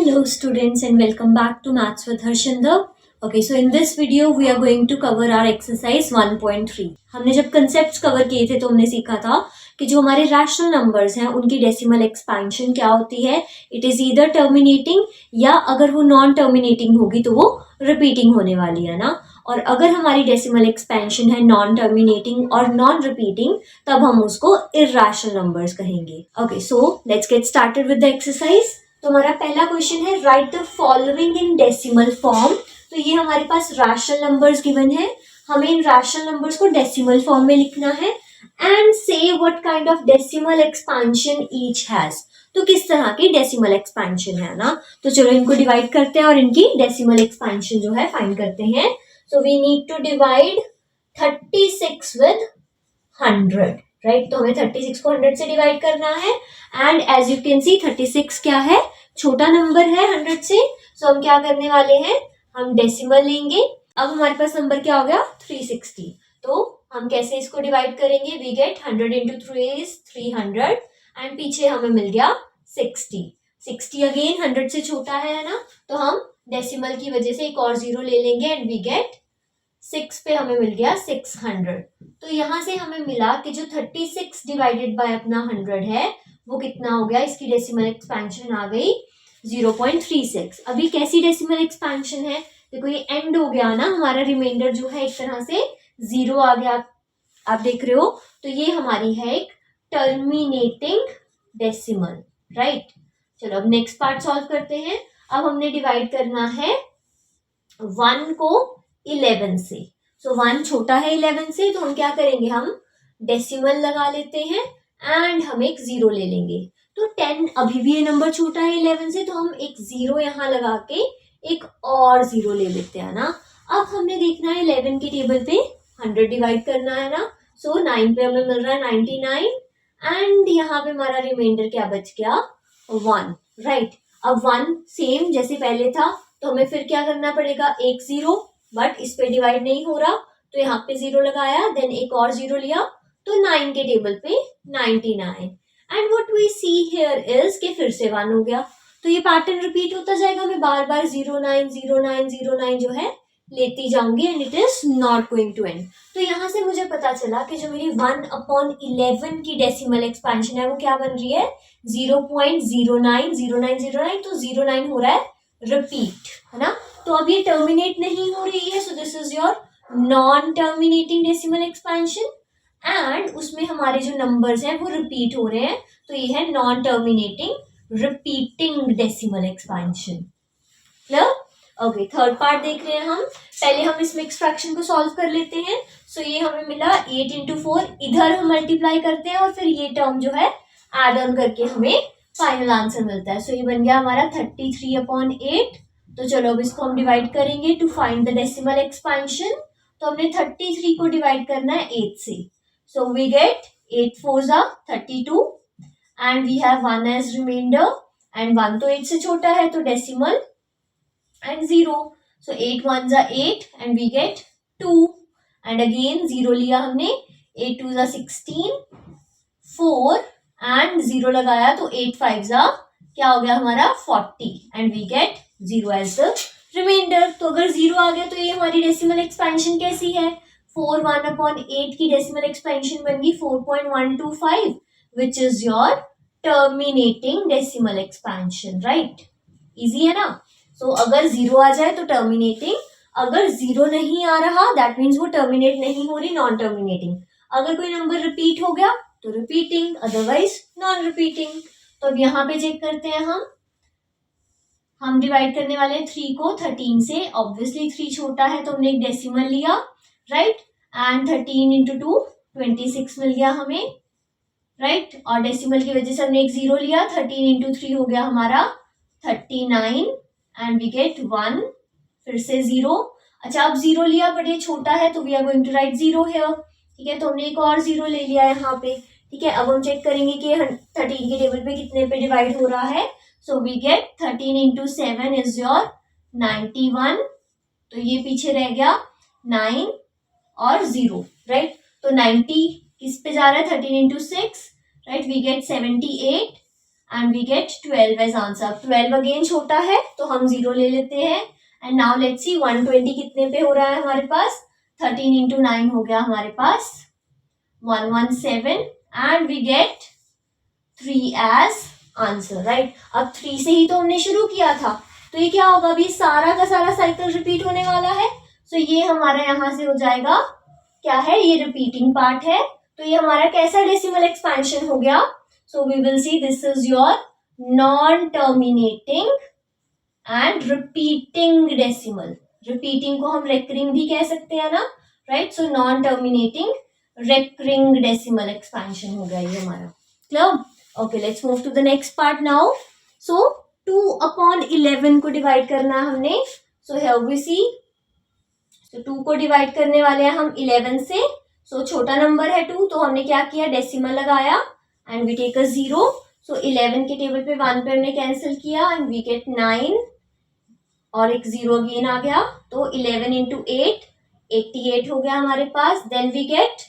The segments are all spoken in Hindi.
Hello students and welcome back to Maths with Harshinder. Okay, so in this video we are going to cover our exercise 1.3. हमने जब concepts cover किए थे तो हमने सीखा था कि जो हमारे rational numbers हैं उनकी decimal expansion क्या होती है. It is either terminating या अगर वो non terminating होगी तो वो repeating होने वाली है ना. और अगर हमारी डेसिमल एक्सपेंशन है नॉन टर्मिनेटिंग और नॉन रिपीटिंग तब हम उसको इर्रेशनल नंबर्स कहेंगे. Okay, so let's get started with the exercise. तो हमारा पहला क्वेश्चन है right the following in decimal form. तो ये हमारे पास रैशनल नंबर्स गिवन है, हमें इन रैशनल नंबर्स को डेसिमल फॉर्म में लिखना है एंड से what kind of decimal expansion each has. तो किस तरह की डेसिमल एक्सपेंशन है ना. तो चलो इनको डिवाइड करते हैं और इनकी डेसिमल एक्सपेंशन जो है फाइंड करते हैं. So we need to divide 36 with 100, right? तो हमें 36 को 100 से डिवाइड करना है and as you can see 36 क्या है, छोटा नंबर है 100 से. So हम क्या करने वाले हैं, हम डेसिमल लेंगे. अब हमारे पास नंबर क्या हो गया 360. तो हम कैसे इसको डिवाइड करेंगे, we get 100 into 3 is 300 and पीछे हमें मिल गया 60. 60 अगेन 100 से छोटा है ना, तो हम डेसिमल की वजह से एक और जीरो ले लेंगे एंड वी गेट 6 पे हमें मिल गया 600. तो यहाँ से हमें मिला कि जो 36 डिवाइडेड बाय अपना 100 है वो कितना हो गया, इसकी डेसिमल एक्सपेंशन आ गई 0.36. अभी कैसी डेसिमल एक्सपेंशन है, देखो ये एंड हो गया ना, हमारा रिमाइंडर जो है एक तरह से जीरो आ गया, आप देख रहे हो. तो ये हमारी है एक टर्मिनेटिंग डेसिमल, राइट. चलो अब नेक्स्ट पार्ट सॉल्व करते हैं. अब हमने डिवाइड करना है 1 को 11 से. सो 1 छोटा है 11 से, तो हम क्या करेंगे, हम डेसिमल लगा लेते हैं एंड हम एक जीरो ले लेंगे. तो 10 अभी भी ये नंबर छोटा है 11 से, तो हम एक जीरो यहाँ लगा के एक और जीरो ले लेते हैं ना. अब हमने देखना है 11 के टेबल पे 100 डिवाइड करना है ना. सो 9 पे हमें मिल रहा है 99 एंड यहाँ पे हमारा रिमाइंडर क्या बच गया 1, राइट. अब 1 सेम जैसे पहले था, तो हमें फिर क्या करना पड़ेगा, एक जीरो, बट इस पे डिवाइड नहीं हो रहा तो यहाँ पे जीरो लगाया, देन एक और जीरो लिया, तो 9 के टेबल पे 99 and what we see here is कि फिर से 1 हो गया. तो ये पैटर्न रिपीट होता जाएगा, मैं बार बार 090909 जो है लेती जाऊंगी and it is not going to end. तो यहाँ से मुझे पता चला कि जो मेरी 1/11 की डेसिमल एक्सपेंशन है वो क्या बन रही है 0.090909. तो 09 हो रहा है रिपीट, है ना. तो अब ये टर्मिनेट नहीं हो रही है, so this is your non terminating decimal expansion and उसमें हमारे जो नंबर्स हैं वो रिपीट हो रहे हैं, तो ये है non terminating repeating decimal expansion. Clear. Okay, third part देख रहे हैं हम. पहले हम इस मिक्स फ्रैक्शन को सॉल्व कर लेते हैं. सो ये हमें मिला 8 into 4, इधर हम मल्टीप्लाई करते हैं और फिर ये टर्म जो है एड ऑन करके हमें फाइनल आंसर मिलता है. सो ये बन गया हमारा 33/8. तो चलो अब इसको हम डिवाइड करेंगे to find the decimal expansion. तो हमने 33 को डिवाइड करना है 8 से. So we get 8 4s are 32 and we have 1 as remainder and 1 तो 8 से छोटा है तो decimal and 0. So 8 1s are 8 and we get 2 and again 0 लिया हमने, 8 2s are 16, 4 and 0 लगाया तो 8 5s are क्या हो गया हमारा 40 and we get 0 as the remainder. तो अगर 0 आ गया तो ये हमारी डेसिमल एक्सपेंशन कैसी है, 4 1/8 की डेसिमल एक्सपेंशन बन गई 4.125 which is your terminating decimal expansion, right. Easy है ना. सो अगर जीरो आ जाए तो टर्मिनेटिंग, अगर जीरो नहीं आ रहा दैट मीन्स वो टर्मिनेट नहीं हो रही, नॉन टर्मिनेटिंग. अगर कोई नंबर रिपीट हो गया तो रिपीटिंग, अदरवाइज नॉन रिपीटिंग. तो अब यहाँ पे चेक करते हैं हम डिवाइड करने वाले हैं 3 को 13 से. ऑब्वियसली 3 छोटा है तो हमने एक डेसिमल लिया, राइट. एंड 13 into 2 26 मिल गया हमें, राइट. और डेसिमल की वजह से हमने एक जीरो लिया, 13 into 3 हो गया हमारा 39 एंड वी गेट 1, फिर से 0. अच्छा अब 0 लिया बट ये छोटा है तो we are going to write 0 here, ठीक है. तो हमने एक और 0 ले लिया यहाँ पे, ठीक है. अब हम चेक करेंगे कि 13 के टेबल पे कितने पे डिवाइड हो रहा है. So we get 13 into 7 is your 91. तो ये पीछे रह गया 9 और 0, राइट. तो 90 किस पे जा रहा है 13 into 6, right. We get 78 and we get 12 as answer. 12 again छोटा है तो हम 0 ले लेते हैं. एंड नाउ लेट्स सी 120 कितने पे हो रहा है हमारे पास. 13 into 9 हो गया हमारे पास 117 and we get 3 as answer. Right, अब 3 से ही तो हमने शुरू किया था, तो ये क्या होगा, अभी सारा का सारा साइकिल रिपीट होने वाला है. सो ये हमारा यहाँ से हो जाएगा क्या है, ये रिपीटिंग पार्ट है. तो ये हमारा कैसा डेसिमल एक्सपेंशन हो गया. So we will see this is your non terminating and repeating decimal. Repeating को हम रेकरिंग भी कह सकते हैं ना. Right, so non terminating recurring decimal expansion हो गया ये हमारा. Clear. Okay, let's move to the next part now. So 2/11 को डिवाइड करना है हमने. सो हियर वी सी, तो 2 को डिवाइड करने वाले हैं हम 11 से. सो छोटा नंबर है 2, तो हमने क्या किया, डेसिमल लगाया एंड वी टेक अ 0. सो 11 के टेबल पे 1 पे हमने कैंसिल किया एंड वी गेट 9 और एक 0 अगेन आ गया. तो 11 into 8 88 हो गया हमारे पास. Then we get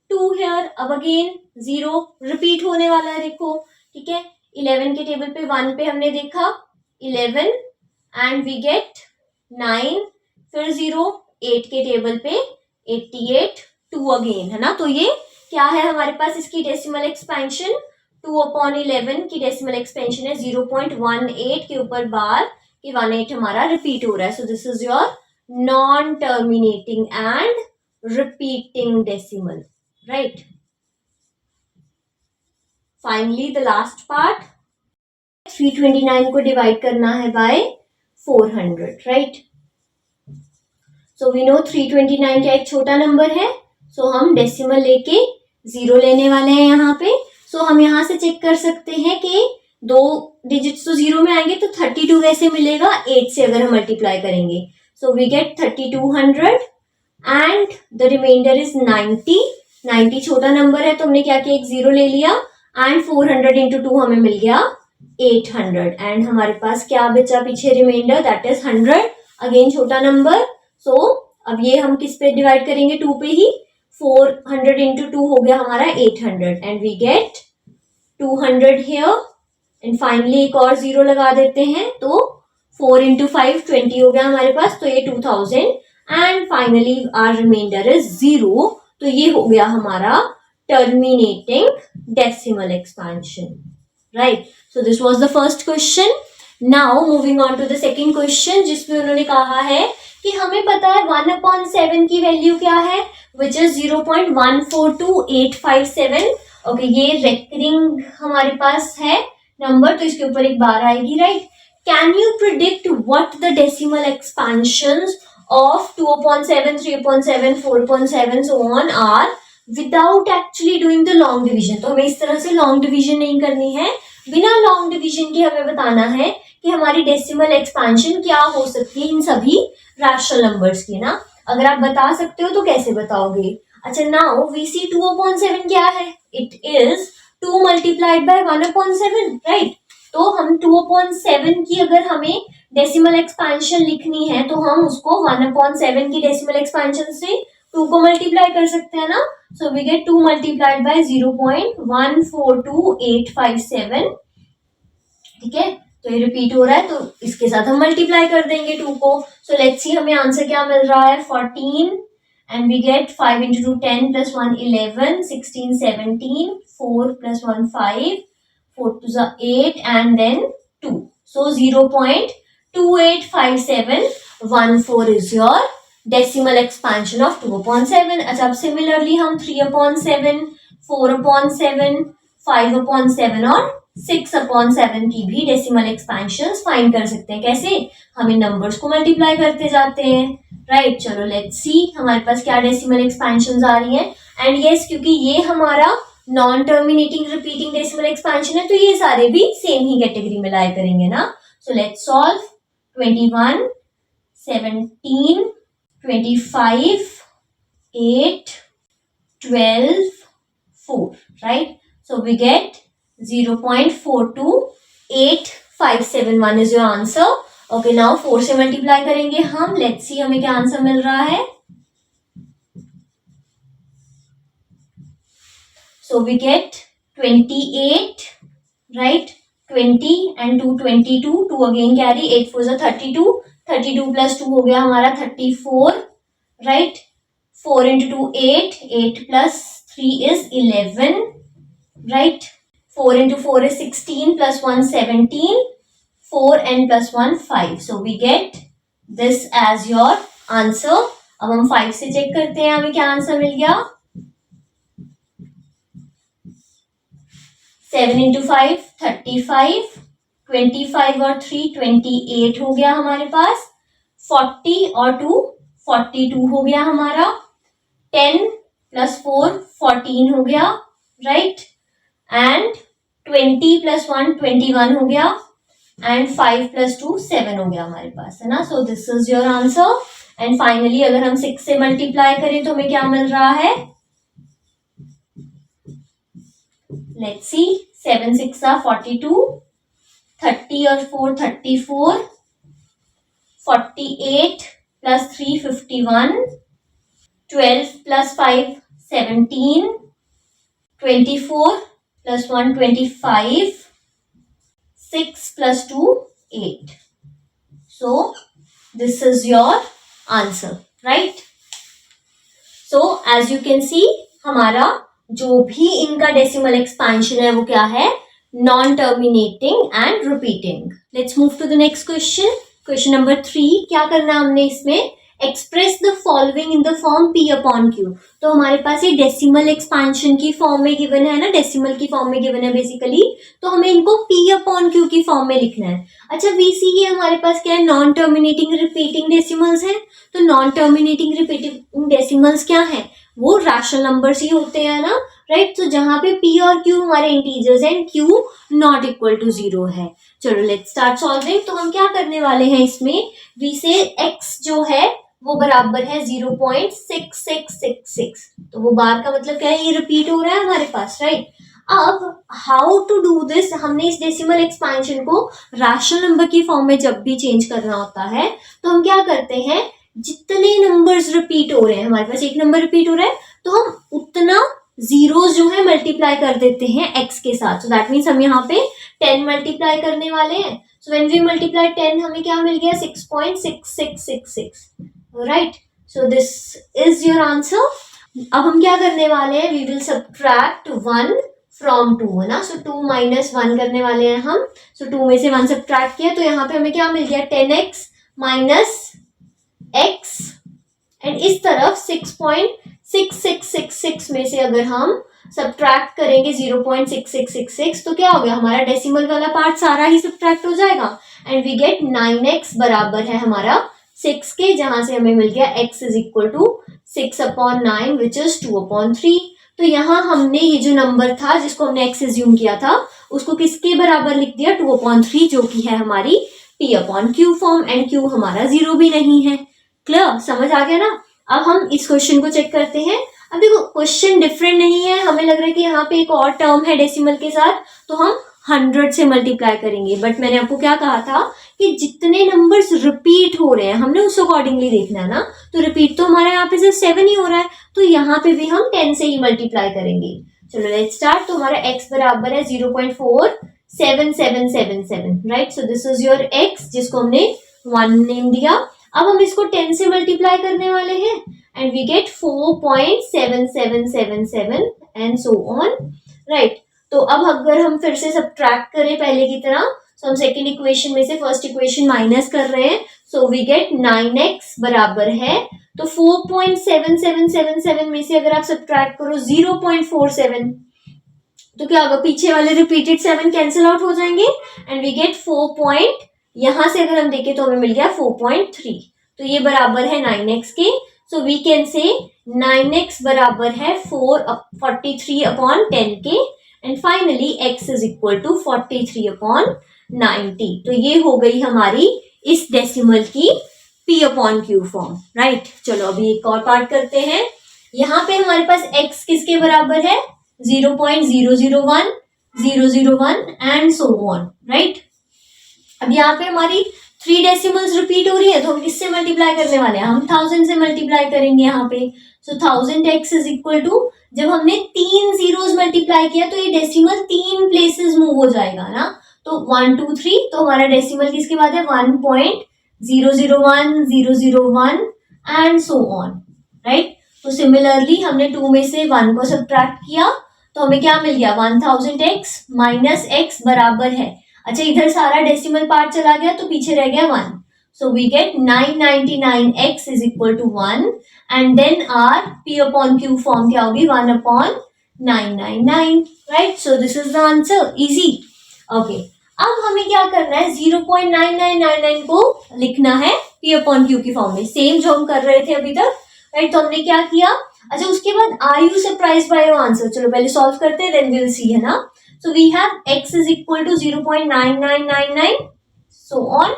2 here. अब अगेन 0 रिपीट होने वाला है, देखो. ठीक है, 11 के टेबल पे 1 पे हमने देखा 11 एंड वी गेट 9, फिर 0, 8 के टेबल पे 88, 2 अगेन, है ना. तो ये क्या है हमारे पास, इसकी डेसिमल एक्सपेंशन 2/11 की डेसिमल एक्सपेंशन है 0.18 के ऊपर बार कि 18 हमारा रिपीट हो रहा है. So this is your non terminating and repeating decimal. Right, finally the last part, 329 को डिवाइड करना है by 400. Right, so we know 329 क्या एक छोटा नंबर है. सो हम डेसिमल लेके 0 लेने वाले हैं यहाँ पे. सो हम यहाँ से चेक कर सकते हैं कि 2 डिजिट्स तो 0 में आएंगे, तो 32 कैसे मिलेगा, 8 से अगर हम मल्टीप्लाई करेंगे. So we get 3200 and the remainder is 90. 90 छोटा नंबर है तो हमने क्या किया, एक 0 ले लिया एंड 400 into 2 हमें मिल गया 800. एंड हमारे पास क्या बचा पीछे रिमाइंडर, दैट इज 100. अगेन छोटा नंबर. सो अब ये हम किस पे डिवाइड करेंगे, 2 पे ही. 400 into 2 हो गया हमारा 800 and we get 200 here. And finally एक और 0 लगा देते हैं, तो 4 into 5 20 हो गया हमारे पास, तो ये 2000 and finally our remainder is 0. तो ये हो गया हमारा terminating decimal expansion. Right, so this was the first question. Now moving on to the second question, जिसमें उन्होंने कहा है कि हमें पता है 1/7 की वैल्यू क्या है, विच इज 0.142857. ओके, ये रेकरिंग हमारे पास है नंबर, तो इसके ऊपर एक बार आएगी. Right, can you predict what the decimal expansions of 2/7, 3/7, 4/7 so on are without actually doing the long division. तो हमें इस तरह से लॉन्ग डिवीजन नहीं करनी है. बिना लॉन्ग डिवीजन के हमें बताना है कि हमारी डेसिमल एक्सपेंशन क्या हो सकती है इन सभी रैशनल नंबर्स की ना. अगर आप बता सकते हो तो कैसे बताओगे. अच्छा, नाउ वी सी 2/7 क्या है, it is 2 multiplied by 1/7. Right, तो हम 2/7 की अगर हमें डेसिमल एक्सपेंशन लिखनी है तो हम उसको 1/7 की डेसिमल एक्सपेंशन से 2 को मल्टीप्लाई कर सकते हैं ना. So we get 2 multiplied by 0.142857. ठीक है, तो ये रिपीट हो रहा है, तो इसके साथ हम मल्टीप्लाई कर देंगे 2 को. सो लेट्स सी हमें आंसर क्या मिल रहा है, 14 and we gate 5 into 2 10 plus 1 11 16 17 4 plus 1 5 4 to the 8 and then 2. So 0.285714 is your decimal expansion of 2/7. अच्छा, अब सिमिलरली हम 3/7, 4/7, 5/7 और 6/7 की भी डेसिमल एक्सपेंशन फाइंड कर सकते हैं. कैसे, हम इन नंबर्स को मल्टीप्लाई करते जाते हैं. राइट, चलो लेट्स सी हमारे पास क्या डेसिमल एक्सपेंशन आ रही हैं. एंड यस, क्योंकि ये हमारा non terminating repeating decimal expansion है, तो ये सारे भी सेम ही कैटेगरी में लाया करेंगे ना. सो let's solve. 21 17 25 8 12 4. Right, so we get 0.428571 is your answer. Okay, now 4 से मल्टीप्लाई करेंगे हम. लेट्स सी हमें क्या आंसर मिल रहा है. So we get 28. Right, 20 and 2 22, 2 again carry, 8 4 32, 32 plus 2 हो गया हमारा 34, right? 4 into 2 8, 8 plus 3 is 11, right? 4 into 4 is 16 plus 1 17, 4 and plus 1 5. So we get this as your answer. अब हम 5 से चेक करते हैं हमें क्या आंसर मिल गया. 7 into 5 35, 25 और 3 28 हो गया हमारे पास. 40 और 2 42 हो गया हमारा. 10 plus 4 14 हो गया, right? And 20 plus 1 21 हो गया. And 5 plus 2 7 हो गया हमारे पास, है ना. So this is your answer. And finally अगर हम 6 से मल्टीप्लाई करें तो हमें क्या मिल रहा है. Let's see. 7 6 are 42, 30 और 4 34, 48 plus 3 51, 12 plus 5 17, 24 plus 1 25, 6 plus 2 8. So this is your answer, right? So as you can see हमारा जो भी इनका डेसिमल एक्सपेंशन है वो क्या है, non terminating and repeating. Let's move to the next question. Question number 3. क्या करना हमने इसमें, express the following in the form p upon q. तो हमारे पास ये डेसिमल एक्सपेंशन की फॉर्म में गिवन है ना, डेसिमल की फॉर्म में गिवन है बेसिकली. तो हमें इनको p अपॉन q की फॉर्म में लिखना है. अच्छा vc ये हमारे पास क्या है, नॉन टर्मिनेटिंग रिपीटिंग डेसिमल्स है. तो नॉन टर्मिनेटिंग रिपीटिंग डेसिमल्स क्या है, वो रैशनल नंबर्स ही होते हैं ना, राइट. तो जहां पे p और q हमारे इंटीजर्स हैं, q नॉट इक्वल टू 0 है. चलो लेट्स स्टार्ट सॉल्विंग. तो हम क्या करने वाले हैं इसमें, v से x जो है वो बराबर है 0.6666. तो वो बार का मतलब क्या है, ये रिपीट हो रहा है हमारे पास, राइट. अब हाउ टू डू दिस, हमने इस डेसिमल एक्सपेंशन को रैशनल नंबर की फॉर्म में जब भी चेंज करना होता है तो हम क्या करते हैं, जितने नंबर्स रिपीट हो रहे हैं, हमारे पास एक नंबर रिपीट हो रहा है तो हम उतना जीरोस जो है मल्टीप्लाई कर देते हैं x के साथ. सो दैट मीन्स हम यहाँ पे 10 मल्टीप्लाई करने वाले हैं. सो व्हेन वी मल्टीप्लाई 10 हमें क्या मिल गया, 6.6666, right. So this is your answer. अब हम क्या करने वाले हैं, वी विल सब्ट्रैक्ट 1 फ्रॉम 2, है ना. सो 2 माइनस 1 करने वाले हैं हम. सो 2 में से 1 सब्ट्रैक्ट किया तो यहाँ पे हमें क्या मिल गया, 10x माइनस x. एंड इस तरफ 6.6666 में से अगर हम सब्ट्रैक्ट करेंगे 0.6666 तो क्या हो गया, हमारा डेसिमल वाला पार्ट सारा ही सब्ट्रैक्ट हो जाएगा. एंड वी गेट 9x बराबर है हमारा 6 के, जहां से हमें मिल गया x is equal to 6/9 which is 2/3. तो यहाँ हमने ये जो नंबर था जिसको हमने x एज्यूम किया था उसको किसके बराबर लिख दिया, 2/3, जो कि है हमारी p upon q form. And q हमारा 0 भी नहीं है. क्लियर, समझ आ गया ना. अब हम इस क्वेश्चन को चेक करते हैं. अब देखो क्वेश्चन डिफरेंट नहीं है, हमें लग रहा है कि यहाँ पे एक और टर्म है डेसिमल के साथ तो हम 100 से मल्टीप्लाई करेंगे. बट मैंने आपको क्या कहा था कि जितने नंबर्स रिपीट हो रहे हैं हमने उस अकॉर्डिंगली देखना है ना. तो रिपीट तो हमारे यहाँ पे सिर्फ 7 ही हो रहा है तो यहाँ पे भी हम 10 से ही मल्टीप्लाई करेंगे. चलो लेट्स स्टार्ट. तो हमारा x बराबर है 0.47777, right. So this is your x जिसको हमने 1 नेम दिया. अब हम इसको 10 से मल्टीप्लाई करने वाले हैं and we get 4.7777 and so on, right. तो अब अगर हम फिर से सब्ट्रैक्ट करें पहले की तरह, सो हम सेकेंड इक्वेशन में से फर्स्ट इक्वेशन माइनस कर रहे हैं. सो वी गेट 9x बराबर है, तो 4.7777 में से अगर आप सब्ट्रैक्ट करो 0.47 तो क्या होगा, पीछे वाले रिपीटेड 7 कैंसिल आउट हो जाएंगे एंड वी गेट 4. यहां से अगर हम देखें तो हमें मिल गया 4.3. तो ये बराबर है 9x के. So we can say 9x बराबर है 43/10 के. And finally x is equal to 43/90. तो ये हो गई हमारी इस डेसिमल की p upon q form, right. चलो अभी एक और पार्ट करते हैं. यहाँ पे हमारे पास x किसके बराबर है, 0.001, 001 एंड सो ऑन, राइट. अब यहाँ पे हमारी 3 डेसिमल्स रिपीट हो रही है तो हम किससे मल्टीप्लाई करने वाले हैं, हम 1000 से मल्टीप्लाई करेंगे यहाँ पे. सो 1000x इज इक्वल टू, जब हमने 3 जीरोस मल्टीप्लाई किया तो ये डेसिमल 3 प्लेसेस मूव हो जाएगा ना. तो 1 2 3, तो हमारा डेसिमल किसके बाद है 1.001 001 एंड सो ऑन, राइट। तो सिमिलरली हमने 2 में से 1 को सब्ट्रैक्ट किया तो हमें क्या मिल गया 1000x माइनस x बराबर है, अच्छा इधर सारा डेसिमल पार्ट चला गया तो पीछे रह गया 1, so we get 999x is equal to 1 and then our p upon q form क्या होगी 1 upon 999, right? So this is the answer, easy. Okay, अब हमें क्या करना है 0.9999 को लिखना है p upon q की फॉर्म में, सेम जो हम कर रहे थे अभी तक, राइट। तो हमने क्या किया, अच्छा उसके बाद are you surprise by your answer, चलो पहले सॉल्व करते हैं देन विल सी, है ना। So we have x is equal to 0.9999 so on,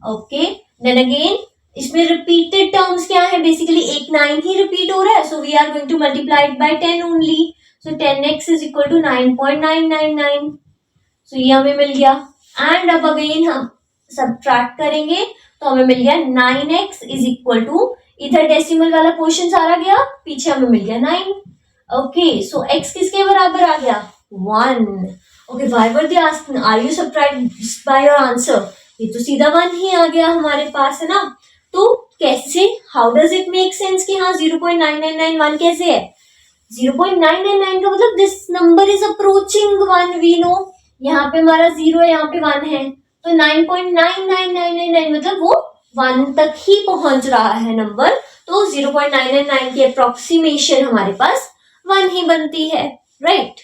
okay. Then again इसमें रिपीटेड टर्म्स क्या है, बेसिकली एक 9 ही रिपीट हो रहा है, so we are going to multiply it by 10 only, so 10x is equal to 9.999, so ये हमें मिल गया। एंड अब अगेन हम सब्ट्रैक्ट करेंगे तो हमें मिल गया 9x इज इक्वल टू, इधर डेसिमल वाला पोर्शन सारा गया, पीछे हमें मिल गया 9, ओके। सो x किसके बराबर आ गया 1, okay. Why were they asking are you surprised by your answer, ये तो सीधा 1 ही आ गया हमारे पास, है ना। तो कैसे, how does it make sense कि हाँ 0.9991 कैसे है, 0.999 का मतलब this number is approaching 1, we know, यहाँ पे हमारा 0 है, यहाँ पे 1 है, तो 9.9999 मतलब वो 1 तक ही पहुंच रहा है नंबर, तो 0.999 की अप्रोक्सीमेशन हमारे पास 1 ही बनती है, राइट।